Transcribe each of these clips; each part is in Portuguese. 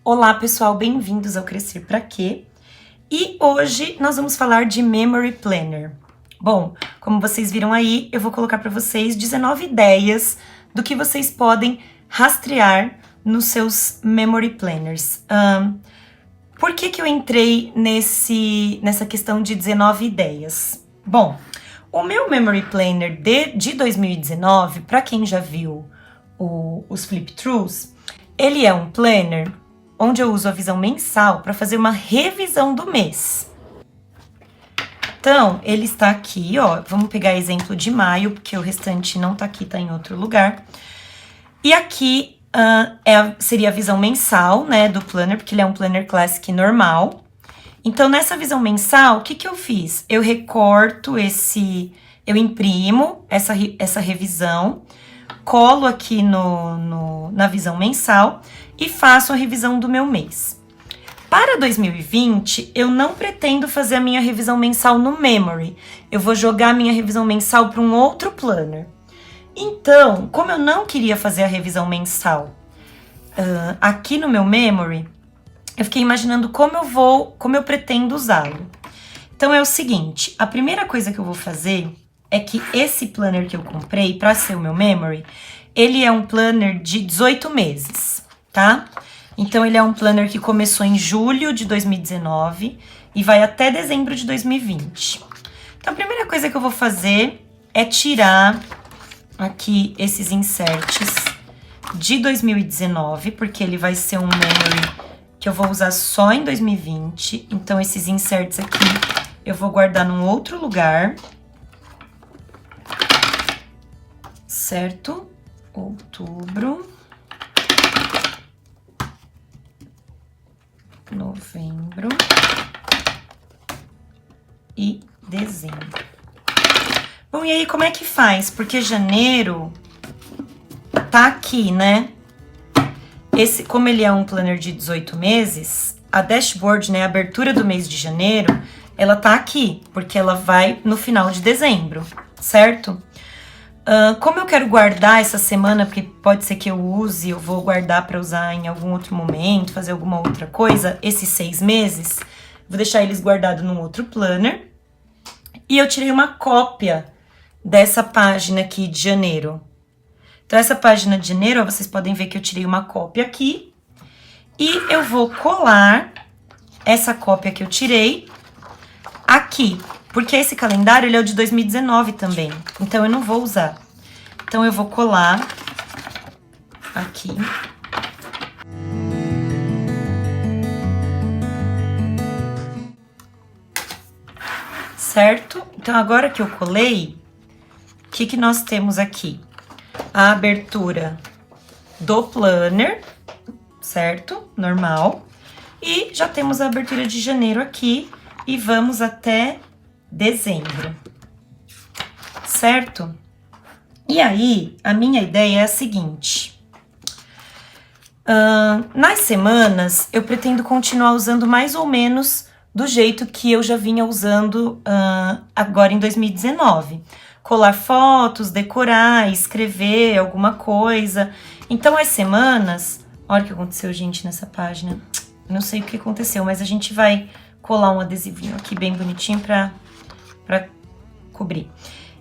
Olá pessoal, bem-vindos ao Crescer Pra Quê? E hoje nós vamos falar de Memory Planner. Bom, como vocês viram aí, eu vou colocar para vocês 19 ideias do que vocês podem rastrear nos seus Memory Planners. Por que eu entrei nessa questão de 19 ideias? Bom, o meu Memory Planner de 2019, para quem já viu os Flip-Throughs, ele é um planner onde eu uso a visão mensal para fazer uma revisão do mês. Então, ele está aqui, ó, vamos pegar exemplo de maio, porque o restante não tá aqui, tá em outro lugar. E aqui seria a visão mensal, né, do planner, porque ele é um planner classic normal. Então, nessa visão mensal, o que eu fiz? Eu recorto eu imprimo essa revisão, colo aqui na visão mensal e faço a revisão do meu mês. Para 2020, eu não pretendo fazer a minha revisão mensal no Memory. Eu vou jogar a minha revisão mensal para um outro planner. Então, como eu não queria fazer a revisão mensal aqui no meu Memory, eu fiquei imaginando como eu pretendo usá-lo. Então é o seguinte, a primeira coisa que eu vou fazer é que esse planner que eu comprei para ser o meu Memory, ele é um planner de 18 meses, tá? Então ele é um planner que começou em julho de 2019 e vai até dezembro de 2020. Então a primeira coisa que eu vou fazer é tirar aqui esses inserts de 2019, porque ele vai ser um Memory que eu vou usar só em 2020. Então esses inserts aqui eu vou guardar num outro lugar. Certo? Outubro, novembro e dezembro. Bom, e aí como é que faz? Porque janeiro tá aqui, né? Como ele é um planner de 18 meses, a dashboard, né, a abertura do mês de janeiro, ela tá aqui, porque ela vai no final de dezembro, certo? Como eu quero guardar essa semana, porque pode ser que eu use, eu vou guardar para usar em algum outro momento, fazer alguma outra coisa, esses 6 meses, vou deixar eles guardados num outro planner. E eu tirei uma cópia dessa página aqui de janeiro. Então, essa página de janeiro, ó, vocês podem ver que eu tirei uma cópia aqui. E eu vou colar essa cópia que eu tirei aqui. Porque esse calendário, ele é o de 2019 também. Então, eu não vou usar. Então, eu vou colar aqui. Certo? Então, agora que eu colei, o que nós temos aqui? A abertura do planner, certo? Normal. E já temos a abertura de janeiro aqui. E vamos até dezembro, certo? E aí, a minha ideia é a seguinte. Nas semanas, eu pretendo continuar usando mais ou menos do jeito que eu já vinha usando agora em 2019. Colar fotos, decorar, escrever alguma coisa. Então, as semanas... Olha o que aconteceu, gente, nessa página. Eu não sei o que aconteceu, mas a gente vai colar um adesivinho aqui bem bonitinho pra cobrir.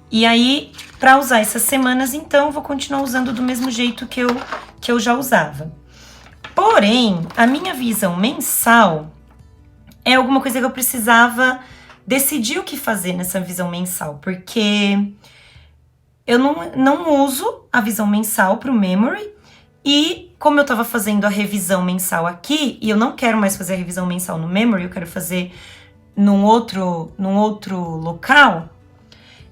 E aí, pra usar essas semanas, então, eu vou continuar usando do mesmo jeito que eu já usava. Porém, a minha visão mensal é alguma coisa que eu precisava decidir o que fazer nessa visão mensal, porque eu não uso a visão mensal pro Memory, e como eu tava fazendo a revisão mensal aqui, e eu não quero mais fazer a revisão mensal no Memory, eu quero fazer num outro local,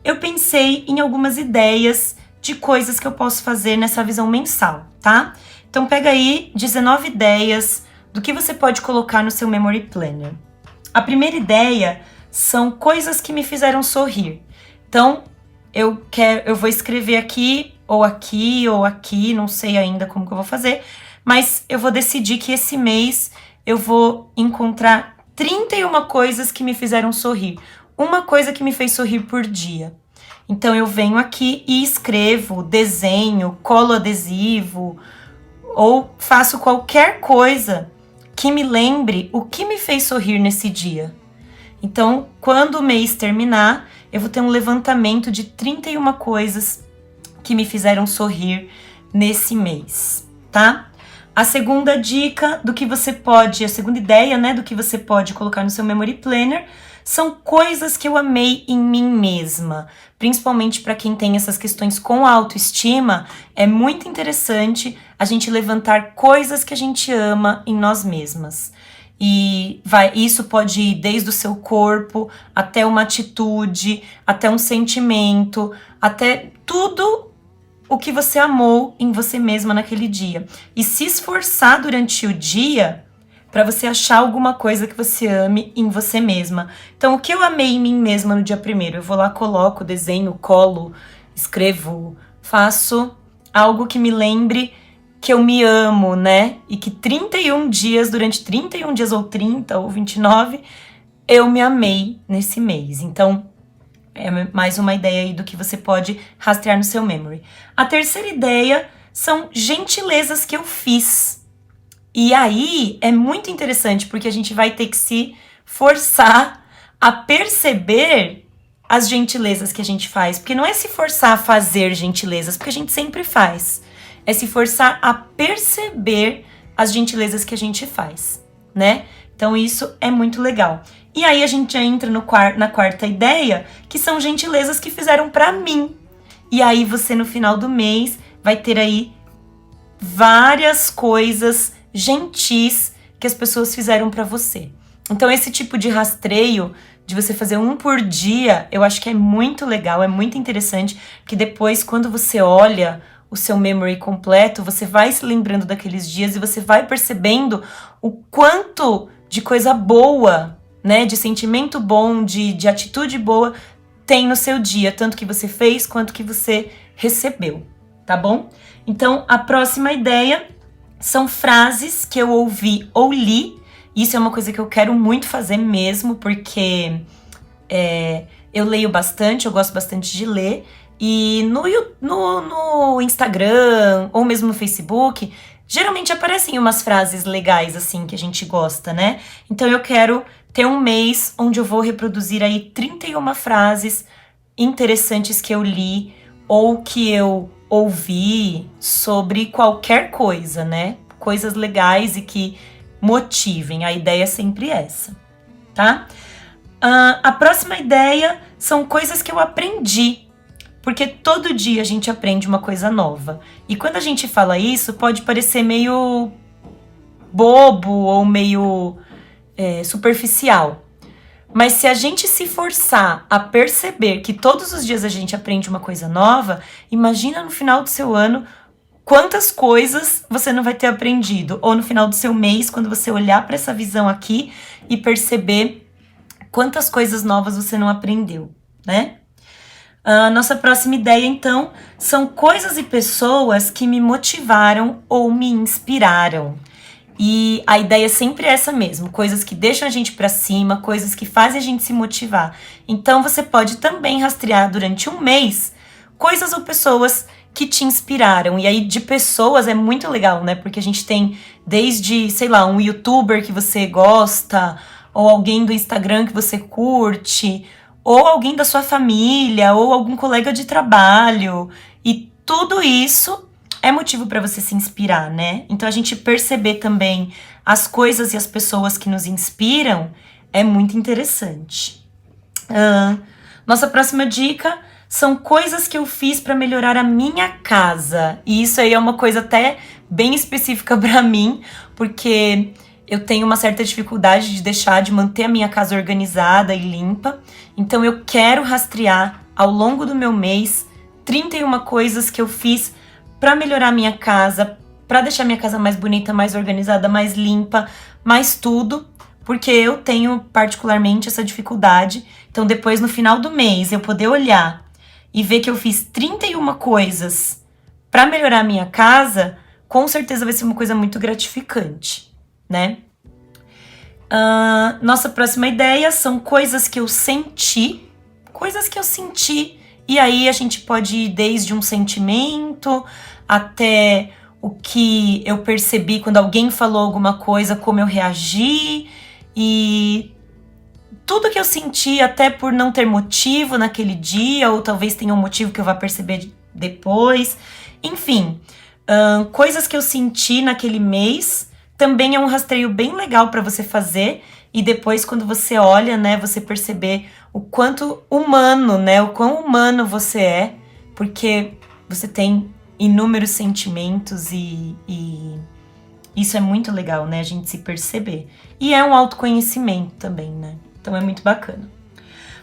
eu pensei em algumas ideias de coisas que eu posso fazer nessa visão mensal, tá? Então pega aí 19 ideias do que você pode colocar no seu Memory Planner. A primeira ideia são coisas que me fizeram sorrir. Então, eu vou escrever aqui, ou aqui, não sei ainda como que eu vou fazer, mas eu vou decidir que esse mês eu vou encontrar 31 coisas que me fizeram sorrir. Uma coisa que me fez sorrir por dia. Então, eu venho aqui e escrevo, desenho, colo adesivo, ou faço qualquer coisa que me lembre o que me fez sorrir nesse dia. Então, quando o mês terminar, eu vou ter um levantamento de 31 coisas que me fizeram sorrir nesse mês, tá? A segunda dica do que você pode, a segunda ideia, né, do que você pode colocar no seu Memory Planner são coisas que eu amei em mim mesma. Principalmente para quem tem essas questões com autoestima, é muito interessante a gente levantar coisas que a gente ama em nós mesmas. E isso pode ir desde o seu corpo, até uma atitude, até um sentimento, até tudo o que você amou em você mesma naquele dia. E se esforçar durante o dia para você achar alguma coisa que você ame em você mesma. Então, o que eu amei em mim mesma no dia 1º? Eu vou lá, coloco, desenho, colo, escrevo, faço algo que me lembre que eu me amo, né? E que 31 dias, durante 31 dias ou 30 ou 29, eu me amei nesse mês. Então, é mais uma ideia aí do que você pode rastrear no seu memory. A terceira ideia são gentilezas que eu fiz. E aí é muito interessante porque a gente vai ter que se forçar a perceber as gentilezas que a gente faz. Porque não é se forçar a fazer gentilezas, porque a gente sempre faz. É se forçar a perceber as gentilezas que a gente faz, né? Então isso é muito legal. E aí a gente já entra na quarta ideia, que são gentilezas que fizeram pra mim. E aí você no final do mês vai ter aí várias coisas gentis que as pessoas fizeram pra você. Então esse tipo de rastreio, de você fazer um por dia, eu acho que é muito legal, é muito interessante, que depois quando você olha o seu memory completo, você vai se lembrando daqueles dias e você vai percebendo o quanto de coisa boa, né, de sentimento bom, de atitude boa tem no seu dia, tanto que você fez quanto que você recebeu, tá bom? Então, a próxima ideia são frases que eu ouvi ou li. Isso é uma coisa que eu quero muito fazer mesmo, porque eu leio bastante, eu gosto bastante de ler. E no Instagram ou mesmo no Facebook, geralmente aparecem umas frases legais assim que a gente gosta, né? Então eu quero ter um mês onde eu vou reproduzir aí 31 frases interessantes que eu li ou que eu ouvi sobre qualquer coisa, né? Coisas legais e que motivem. A ideia é sempre essa, tá? A próxima ideia são coisas que eu aprendi. Porque todo dia a gente aprende uma coisa nova. E quando a gente fala isso, pode parecer meio bobo ou meio superficial. Mas se a gente se forçar a perceber que todos os dias a gente aprende uma coisa nova, imagina no final do seu ano quantas coisas você não vai ter aprendido. Ou no final do seu mês, quando você olhar para essa visão aqui e perceber quantas coisas novas você não aprendeu, né? Nossa próxima ideia, então, são coisas e pessoas que me motivaram ou me inspiraram. E a ideia sempre é essa mesmo, coisas que deixam a gente pra cima, coisas que fazem a gente se motivar. Então, você pode também rastrear durante um mês coisas ou pessoas que te inspiraram. E aí, de pessoas é muito legal, né? Porque a gente tem desde, sei lá, um youtuber que você gosta, ou alguém do Instagram que você curte, ou alguém da sua família, ou algum colega de trabalho. E tudo isso é motivo para você se inspirar, né? Então a gente perceber também as coisas e as pessoas que nos inspiram é muito interessante. Nossa próxima dica são coisas que eu fiz para melhorar a minha casa. E isso aí é uma coisa até bem específica para mim, porque eu tenho uma certa dificuldade de manter a minha casa organizada e limpa. Então eu quero rastrear ao longo do meu mês 31 coisas que eu fiz para melhorar a minha casa, para deixar minha casa mais bonita, mais organizada, mais limpa, mais tudo, porque eu tenho particularmente essa dificuldade. Então depois no final do mês eu poder olhar e ver que eu fiz 31 coisas para melhorar a minha casa, com certeza vai ser uma coisa muito gratificante, né? Nossa próxima ideia são coisas que eu senti, e aí a gente pode ir desde um sentimento até o que eu percebi quando alguém falou alguma coisa, como eu reagi e tudo que eu senti, até por não ter motivo naquele dia, ou talvez tenha um motivo que eu vá perceber depois. Enfim, coisas que eu senti naquele mês também é um rastreio bem legal para você fazer. E depois, quando você olha, né, você perceber o quanto humano, né, o quão humano você é, porque você tem inúmeros sentimentos e isso é muito legal, né, a gente se perceber. E é um autoconhecimento também, né, então é muito bacana.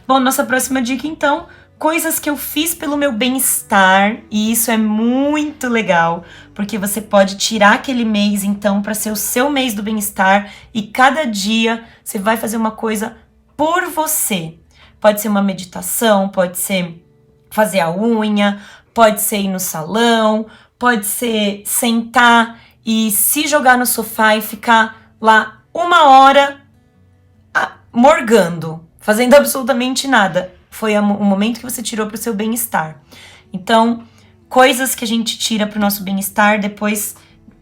Bom, nossa próxima dica, então, coisas que eu fiz pelo meu bem-estar, e isso é muito legal, porque você pode tirar aquele mês, então, para ser o seu mês do bem-estar, e cada dia você vai fazer uma coisa por você. Pode ser uma meditação, pode ser fazer a unha, pode ser ir no salão, pode ser sentar e se jogar no sofá e ficar lá 1 hora morgando, fazendo absolutamente nada. Foi o momento que você tirou para o seu bem-estar. Então, coisas que a gente tira para o nosso bem-estar, depois,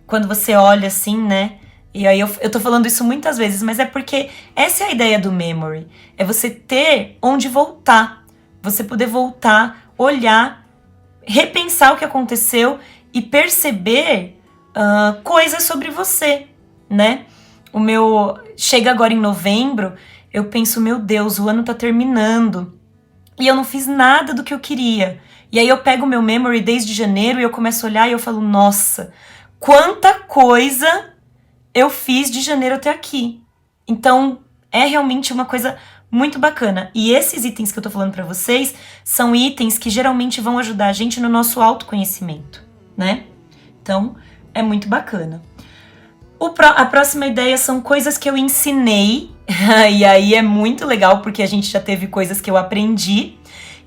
quando você olha assim, né? E aí eu tô falando isso muitas vezes, mas é porque essa é a ideia do memory. É você ter onde voltar. Você poder voltar, olhar, repensar o que aconteceu e perceber coisas sobre você, né? Chega agora em novembro, eu penso, meu Deus, o ano tá terminando. E eu não fiz nada do que eu queria. E aí eu pego o meu memory desde janeiro e eu começo a olhar e eu falo, nossa, quanta coisa eu fiz de janeiro até aqui. Então, é realmente uma coisa muito bacana. E esses itens que eu tô falando pra vocês são itens que geralmente vão ajudar a gente no nosso autoconhecimento, né? Então, é muito bacana. A próxima ideia são coisas que eu ensinei, e aí é muito legal porque a gente já teve coisas que eu aprendi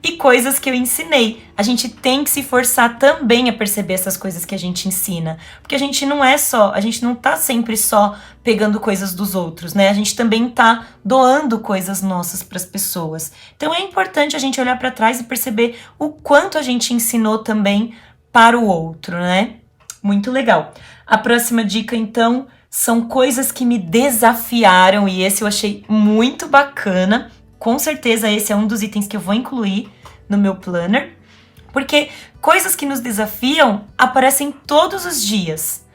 e coisas que eu ensinei. A gente tem que se forçar também a perceber essas coisas que a gente ensina, porque a gente não tá sempre só pegando coisas dos outros, né? A gente também tá doando coisas nossas para as pessoas. Então é importante a gente olhar para trás e perceber o quanto a gente ensinou também para o outro, né? Muito legal. A próxima dica, então, são coisas que me desafiaram e esse eu achei muito bacana. Com certeza esse é um dos itens que eu vou incluir no meu planner, porque coisas que nos desafiam aparecem todos os dias,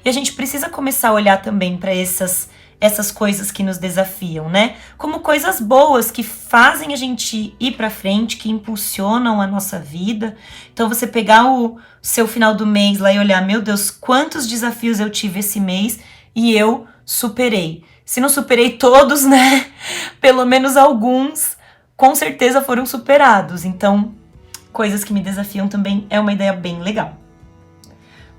e a gente precisa começar a olhar também para essas coisas que nos desafiam, né? Como coisas boas que fazem a gente ir para frente, que impulsionam a nossa vida. Então você pegar o seu final do mês lá e olhar, meu Deus, quantos desafios eu tive esse mês e eu superei. Se não superei todos, né? Pelo menos alguns, com certeza foram superados. Então, coisas que me desafiam também é uma ideia bem legal.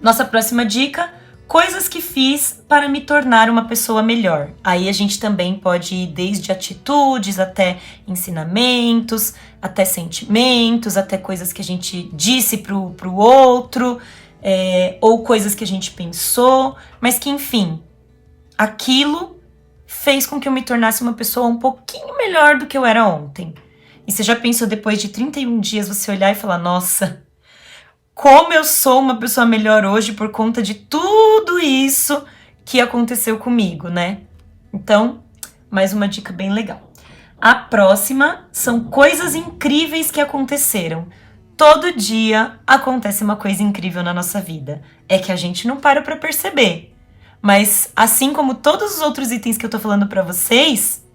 Nossa próxima dica, coisas que fiz para me tornar uma pessoa melhor. Aí a gente também pode ir desde atitudes, até ensinamentos, até sentimentos, até coisas que a gente disse pro outro, ou coisas que a gente pensou, mas que, enfim, aquilo fez com que eu me tornasse uma pessoa um pouquinho melhor do que eu era ontem. E você já pensou, depois de 31 dias, você olhar e falar, nossa, como eu sou uma pessoa melhor hoje por conta de tudo isso que aconteceu comigo, né? Então, mais uma dica bem legal. A próxima são coisas incríveis que aconteceram. Todo dia acontece uma coisa incrível na nossa vida. É que a gente não para pra perceber. Mas, assim como todos os outros itens que eu tô falando pra vocês,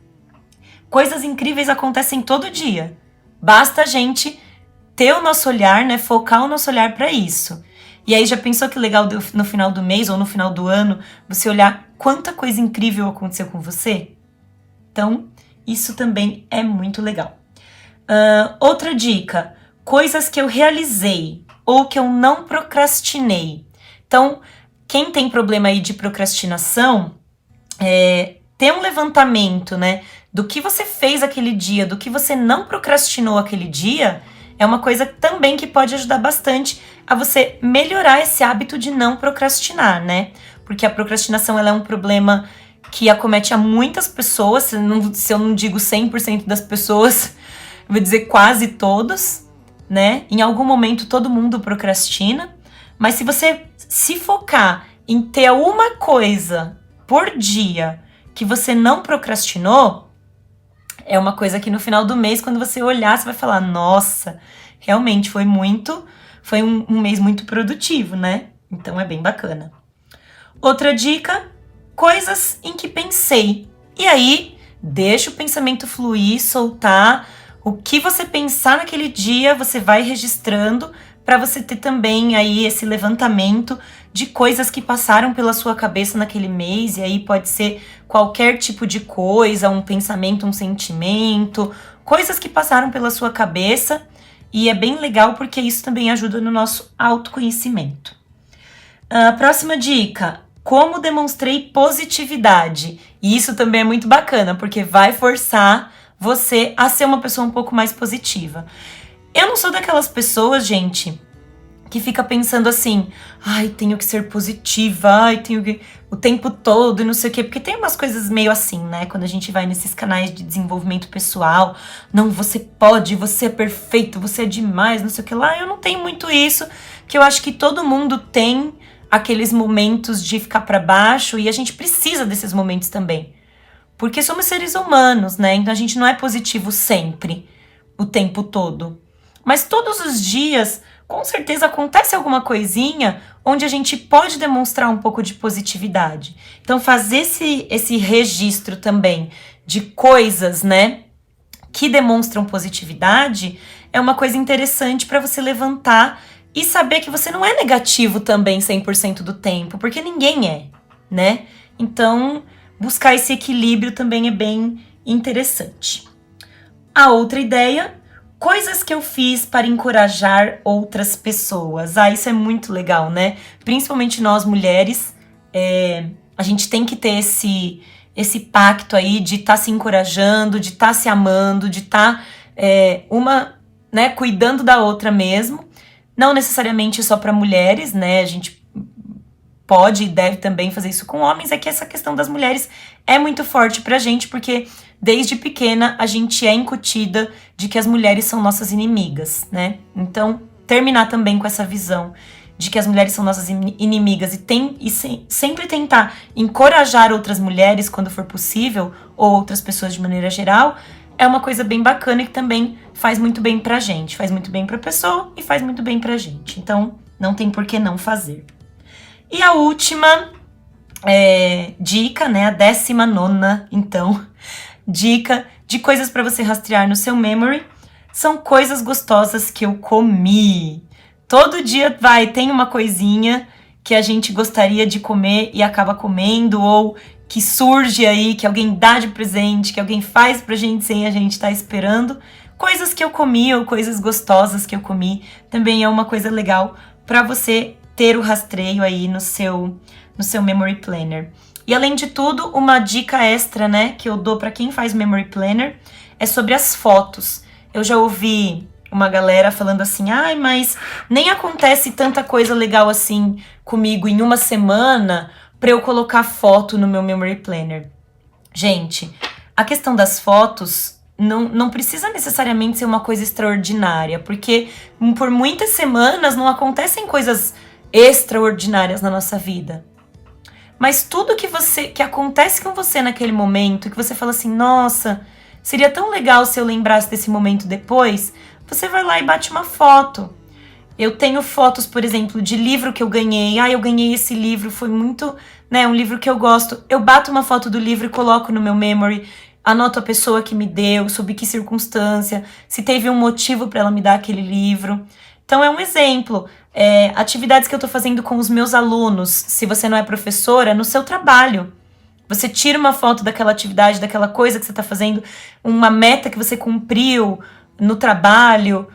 coisas incríveis acontecem todo dia. Basta a gente ter o nosso olhar, né? Focar o nosso olhar pra isso. E aí, já pensou que legal no final do mês ou no final do ano, você olhar quanta coisa incrível aconteceu com você? Então, isso também é muito legal. Outra dica, coisas que eu realizei ou que eu não procrastinei. Então, quem tem problema aí de procrastinação, ter um levantamento, né, do que você fez aquele dia, do que você não procrastinou aquele dia, é uma coisa também que pode ajudar bastante a você melhorar esse hábito de não procrastinar, né? Porque a procrastinação ela é um problema que acomete a muitas pessoas, se eu não digo 100% das pessoas, vou dizer quase todos, né? Em algum momento todo mundo procrastina, Mas se você se focar em ter uma coisa por dia que você não procrastinou, é uma coisa que no final do mês, quando você olhar, você vai falar, nossa, realmente foi um mês muito produtivo, né? Então é bem bacana. Outra dica, coisas em que pensei. E aí, deixa o pensamento fluir, soltar. O que você pensar naquele dia, você vai registrando para você ter também aí esse levantamento de coisas que passaram pela sua cabeça naquele mês. E aí pode ser qualquer tipo de coisa, um pensamento, um sentimento, coisas que passaram pela sua cabeça. E é bem legal porque isso também ajuda no nosso autoconhecimento. A próxima dica, como demonstrei positividade. E isso também é muito bacana, porque vai forçar você a ser uma pessoa um pouco mais positiva. Eu não sou daquelas pessoas, gente, que fica pensando assim, ai, tenho que ser positiva, ai, tenho que... o tempo todo e não sei o quê, porque tem umas coisas meio assim, né, quando a gente vai nesses canais de desenvolvimento pessoal, não, você pode, você é perfeito, você é demais, não sei o que lá, eu não tenho muito isso, que eu acho que todo mundo tem aqueles momentos de ficar pra baixo e a gente precisa desses momentos também, porque somos seres humanos, né, então a gente não é positivo sempre, o tempo todo, mas todos os dias, com certeza acontece alguma coisinha onde a gente pode demonstrar um pouco de positividade. Então fazer esse registro também de coisas, né, que demonstram positividade é uma coisa interessante para você levantar e saber que você não é negativo também 100% do tempo, porque ninguém é, né? Então buscar esse equilíbrio também é bem interessante. A outra ideia, coisas que eu fiz para encorajar outras pessoas. Isso é muito legal, né? Principalmente nós mulheres, a gente tem que ter esse pacto aí de estar se encorajando, de estar se amando, de estar uma, né, cuidando da outra mesmo. Não necessariamente só para mulheres, né? A gente pode e deve também fazer isso com homens, é que essa questão das mulheres é muito forte pra gente, porque desde pequena a gente é incutida de que as mulheres são nossas inimigas, né? Então, terminar também com essa visão de que as mulheres são nossas inimigas sempre tentar encorajar outras mulheres quando for possível, ou outras pessoas de maneira geral, é uma coisa bem bacana e que também faz muito bem pra gente, faz muito bem pra pessoa e faz muito bem pra gente. Então, não tem por que não fazer. E a última dica, né, a 19ª, então, dica de coisas para você rastrear no seu memory, são coisas gostosas que eu comi. Todo dia tem uma coisinha que a gente gostaria de comer e acaba comendo, ou que surge aí, que alguém dá de presente, que alguém faz pra gente sem a gente estar esperando. Coisas que eu comi ou coisas gostosas que eu comi também é uma coisa legal para você ter o rastreio aí no seu Memory Planner. E além de tudo, uma dica extra, né, que eu dou para quem faz Memory Planner é sobre as fotos. Eu já ouvi uma galera falando assim, mas nem acontece tanta coisa legal assim comigo em uma semana para eu colocar foto no meu Memory Planner. Gente, a questão das fotos não precisa necessariamente ser uma coisa extraordinária, porque por muitas semanas não acontecem coisas extraordinárias na nossa vida. Mas tudo que acontece com você naquele momento, que você fala assim, nossa, seria tão legal se eu lembrasse desse momento depois, você vai lá e bate uma foto. Eu tenho fotos, por exemplo, de livro que eu ganhei. Eu ganhei esse livro, foi muito, né, um livro que eu gosto. Eu bato uma foto do livro e coloco no meu memory, anoto a pessoa que me deu, sob que circunstância, se teve um motivo para ela me dar aquele livro. Então é um exemplo. Atividades que eu tô fazendo com os meus alunos, se você não é professora, no seu trabalho. Você tira uma foto daquela atividade, daquela coisa que você tá fazendo, uma meta que você cumpriu no trabalho.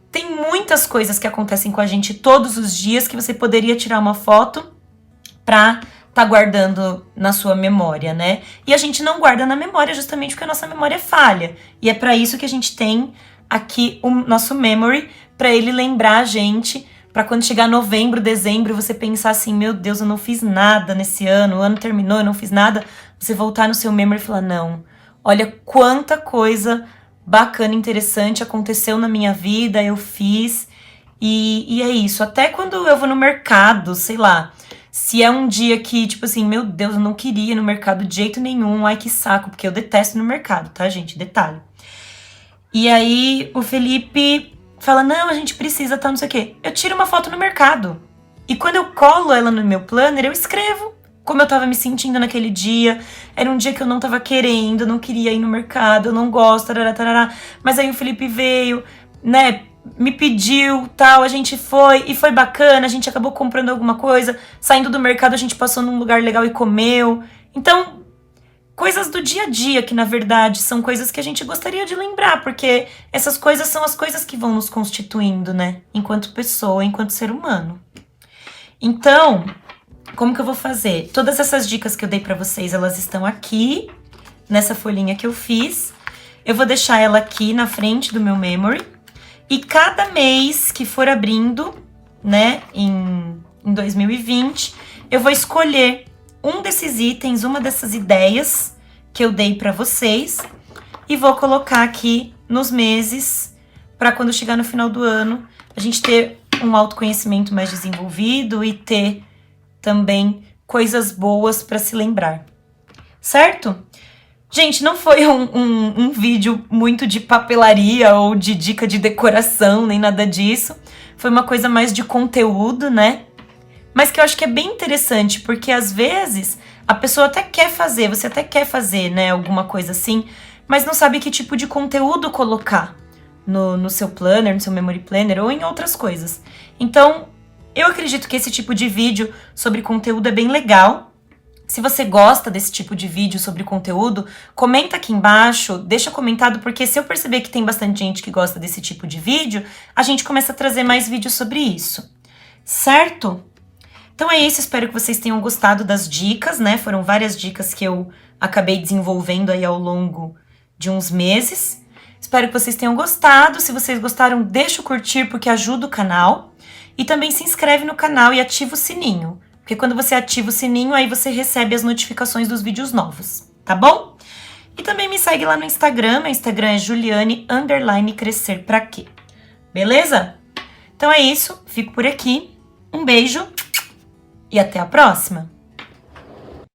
Tem muitas coisas que acontecem com a gente todos os dias que você poderia tirar uma foto pra tá guardando na sua memória, né? E a gente não guarda na memória justamente porque a nossa memória é falha. E é pra isso que a gente tem aqui o nosso memory, pra ele lembrar a gente, pra quando chegar novembro, dezembro, você pensar assim, meu Deus, eu não fiz nada nesse ano, o ano terminou, eu não fiz nada, você voltar no seu memory e falar, não, olha quanta coisa bacana, interessante aconteceu na minha vida, eu fiz, E é isso, até quando eu vou no mercado, sei lá, se é um dia que, tipo assim, meu Deus, eu não queria ir no mercado de jeito nenhum, ai que saco, porque eu detesto ir no mercado, tá, gente? Detalhe. E aí o Felipe fala, não, a gente precisa, tá, não sei o quê. Eu tiro uma foto no mercado. E quando eu colo ela no meu planner, eu escrevo como eu tava me sentindo naquele dia. Era um dia que eu não tava querendo, não queria ir no mercado, eu não gosto, tarará, tarará. Mas aí o Felipe veio, né, me pediu, tal, a gente foi, e foi bacana, a gente acabou comprando alguma coisa, saindo do mercado a gente passou num lugar legal e comeu. Então, coisas do dia a dia que, na verdade, são coisas que a gente gostaria de lembrar, porque essas coisas são as coisas que vão nos constituindo, né, enquanto pessoa, enquanto ser humano. Então, como que eu vou fazer? Todas essas dicas que eu dei pra vocês, elas estão aqui, nessa folhinha que eu fiz. Eu vou deixar ela aqui na frente do meu memory. E cada mês que for abrindo, né, em 2020, eu vou escolher um desses itens, uma dessas ideias que eu dei pra vocês e vou colocar aqui nos meses pra quando chegar no final do ano, a gente ter um autoconhecimento mais desenvolvido e ter também coisas boas pra se lembrar, certo? Gente, não foi um vídeo muito de papelaria ou de dica de decoração, nem nada disso. Foi uma coisa mais de conteúdo, né? Mas que eu acho que é bem interessante, porque às vezes a pessoa até quer fazer, você até quer fazer, né, alguma coisa assim, mas não sabe que tipo de conteúdo colocar no seu planner, no seu memory planner ou em outras coisas. Então, eu acredito que esse tipo de vídeo sobre conteúdo é bem legal. Se você gosta desse tipo de vídeo sobre conteúdo, comenta aqui embaixo, deixa comentado, porque se eu perceber que tem bastante gente que gosta desse tipo de vídeo, a gente começa a trazer mais vídeos sobre isso, certo? Então é isso, espero que vocês tenham gostado das dicas, né? Foram várias dicas que eu acabei desenvolvendo aí ao longo de uns meses. Espero que vocês tenham gostado. Se vocês gostaram, deixa o curtir, porque ajuda o canal. E também se inscreve no canal e ativa o sininho. Porque quando você ativa o sininho, aí você recebe as notificações dos vídeos novos, tá bom? E também me segue lá no Instagram, meu Instagram é Juliane_crescer pra quê? Beleza? Então é isso, fico por aqui, um beijo e até a próxima!